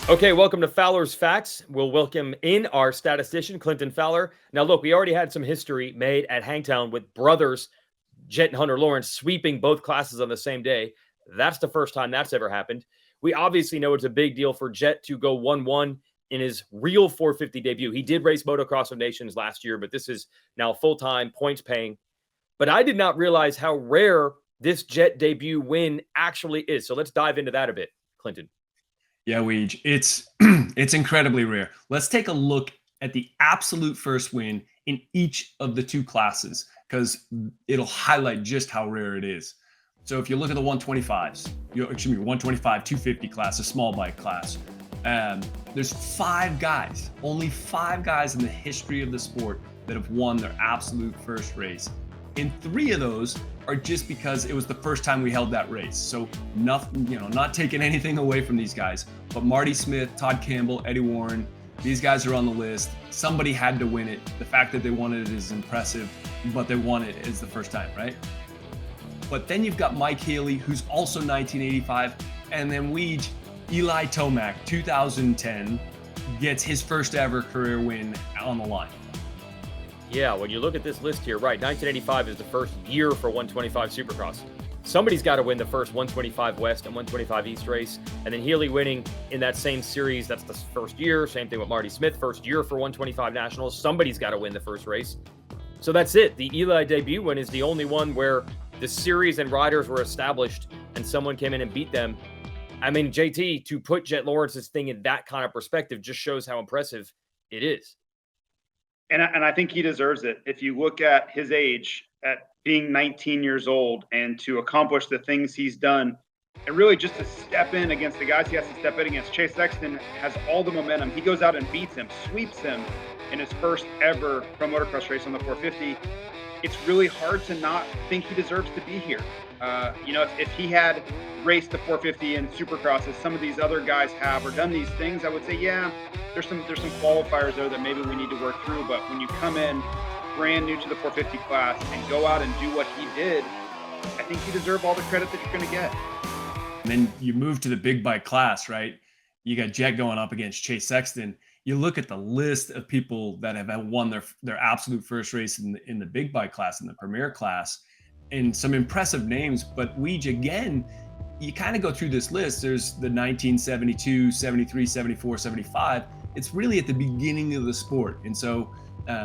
Okay, welcome to Fowler's Facts. We'll welcome in our statistician, Clinton Fowler. Now, look, we already had some history made at Hangtown with brothers, Jett and Hunter Lawrence, sweeping both classes on the same day. That's the first time that's ever happened. We obviously know it's a big deal for Jett to go 1-1 in his real 450 debut. He did race Motocross of Nations last year, but this is now full-time, points-paying. But I did not realize how rare this Jett debut win actually is. So let's dive into that a bit, Clinton. Yeah, Weege, it's it's incredibly rare. Let's take a look at the absolute first win in each of the two classes because it'll highlight just how rare it is. So if you look at the 125s, 125, 250 class, a small bike class, there's only five guys in the history of the sport that have won their absolute first race. And three of those are just because it was the first time we held that race. So nothing, not taking anything away from these guys, but Marty Smith, Todd Campbell, Eddie Warren, these guys are on the list. Somebody had to win it. The fact that they won it is impressive, but they won it is the first time, right? But then you've got Mike Haley, who's also 1985, and then Eli Tomac, 2010, gets his first ever career win on the line. Yeah, when you look at this list here, right, 1985 is the first year for 125 Supercross. Somebody's got to win the first 125 West and 125 East race, and then Healy winning in that same series. That's the first year. Same thing with Marty Smith, first year for 125 Nationals. Somebody's got to win the first race. So that's it. The Eli debut win is the only one where the series and riders were established and someone came in and beat them. I mean, JT, to put Jett Lawrence's thing in that kind of perspective just shows how impressive it is. And I think he deserves it. If you look at his age, at being 19 years old, and to accomplish the things he's done, and really just to step in against the guys he has to step in against. Chase Sexton has all the momentum. He goes out and beats him, sweeps him in his first ever Pro Motocross race on the 450. It's really hard to not think he deserves to be here. If he had raced the 450 in Supercross as some of these other guys have, or done these things, I would say, yeah, there's some qualifiers there that maybe we need to work through. But when you come in brand new to the 450 class and go out and do what he did, I think you deserve all the credit that you're going to get. And then you move to the big bike class, right? You got Jett going up against Chase Sexton. You look at the list of people that have won their absolute first race in the big bike class, in the premier class, and some impressive names. But again, you kind of go through this list. There's the 1972, 73, 74, 75. It's really at the beginning of the sport. And so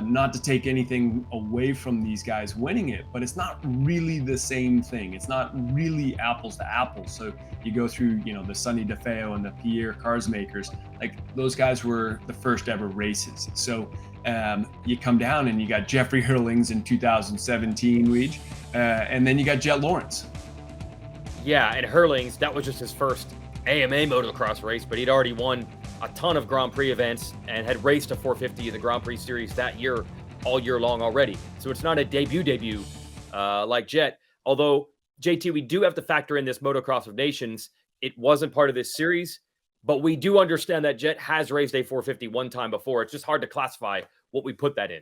not to take anything away from these guys winning it, but it's not really the same thing. It's not really apples to apples. So you go through, the Sonny DeFeo and the Pierre Carsmakers, like those guys were the first ever races. So you come down and you got Jeffrey Hurlings in 2017, and then you got Jett Lawrence. Yeah, and Hurlings, that was just his first AMA motocross race, but he'd already won a ton of Grand Prix events and had raced a 450 in the Grand Prix series that year, all year long already. So it's not a debut like Jett. Although, JT, we do have to factor in this Motocross of Nations. It wasn't part of this series, but we do understand that Jett has raced a 450 one time before. It's just hard to classify what we put that in.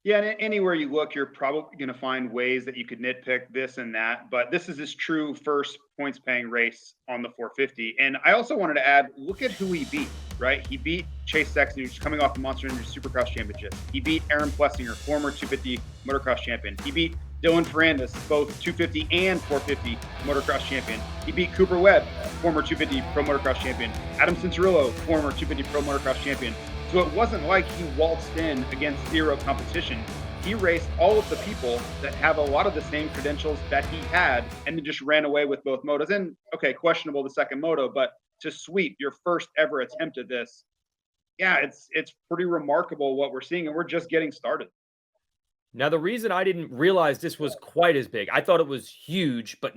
Yeah, and anywhere you look, you're probably going to find ways that you could nitpick this and that. But this is his true first points-paying race on the 450. And I also wanted to add, look at who he beat, right? He beat Chase Sexton, who's coming off the Monster Energy Supercross Championship. He beat Aaron Plessinger, former 250 motocross champion. He beat Dylan Ferrandis, both 250 and 450 motocross champion. He beat Cooper Webb, former 250 pro motocross champion. Adam Cincerillo, former 250 pro motocross champion. So it wasn't like he waltzed in against zero competition. He raced all of the people that have a lot of the same credentials that he had, and then just ran away with both motos. And okay, questionable the second moto, but to sweep your first ever attempt at this, yeah, it's pretty remarkable what we're seeing, and we're just getting started. Now, the reason I didn't realize this was quite as big, I thought it was huge, but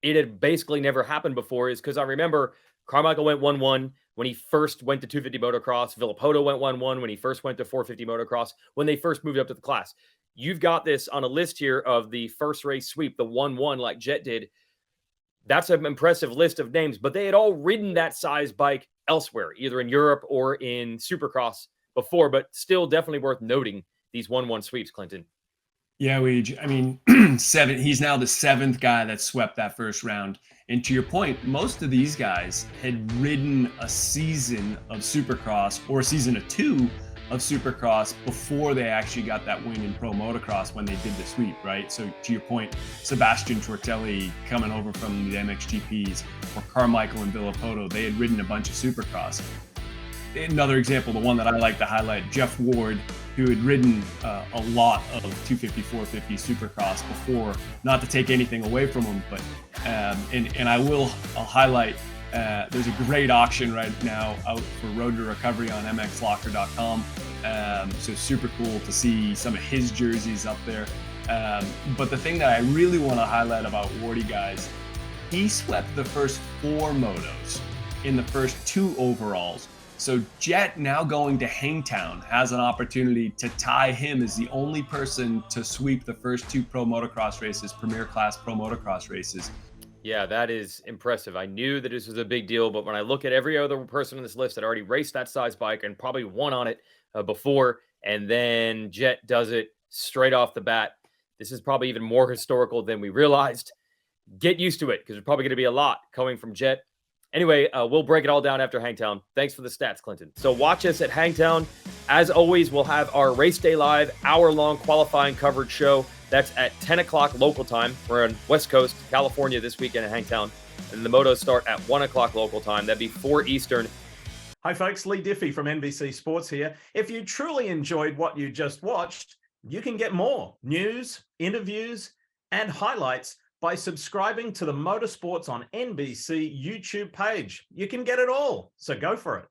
it had basically never happened before, is because I remember Carmichael went 1-1 when he first went to 250 motocross. Villopoto went 1-1 when he first went to 450 motocross, when they first moved up to the class. You've got this on a list here of the first race sweep, the 1-1 like Jett did. That's an impressive list of names, but they had all ridden that size bike elsewhere, either in Europe or in Supercross before, but still definitely worth noting these 1-1 sweeps, Clinton. Yeah, I mean, he's now the 7th guy that swept that first round. And to your point, most of these guys had ridden a season of Supercross or a season or 2 of Supercross before they actually got that win in Pro Motocross when they did the sweep, right? So to your point, Sebastian Tortelli coming over from the MXGPs, or Carmichael and Villapoto, they had ridden a bunch of Supercross. Another example, the one that I like to highlight, Jeff Ward, who had ridden a lot of 250, 450 Supercross before, not to take anything away from him, but and I'll highlight, there's a great auction right now out for Road to Recovery on mxlocker.com. So super cool to see some of his jerseys up there. But the thing that I really want to highlight about Wardy, guys, he swept the first 4 motos in the first 2 overalls. So Jett, now going to Hangtown, has an opportunity to tie him as the only person to sweep the first 2 Pro Motocross races, Premier Class Pro Motocross races. Yeah, that is impressive. I knew that this was a big deal, but when I look at every other person on this list that already raced that size bike and probably won on it before, and then Jett does it straight off the bat, this is probably even more historical than we realized. Get used to it, because there's probably going to be a lot coming from Jett. Anyway, we'll break it all down after Hangtown. Thanks for the stats, Clinton. So watch us at Hangtown. As always, we'll have our Race Day Live hour-long qualifying coverage show. That's at 10 o'clock local time. We're on West Coast, California this weekend at Hangtown. And the motos start at 1 o'clock local time. That'd be 4 Eastern. Hi, folks. Lee Diffie from NBC Sports here. If you truly enjoyed what you just watched, you can get more news, interviews, and highlights by subscribing to the Motorsports on NBC YouTube page. You can get it all, so go for it.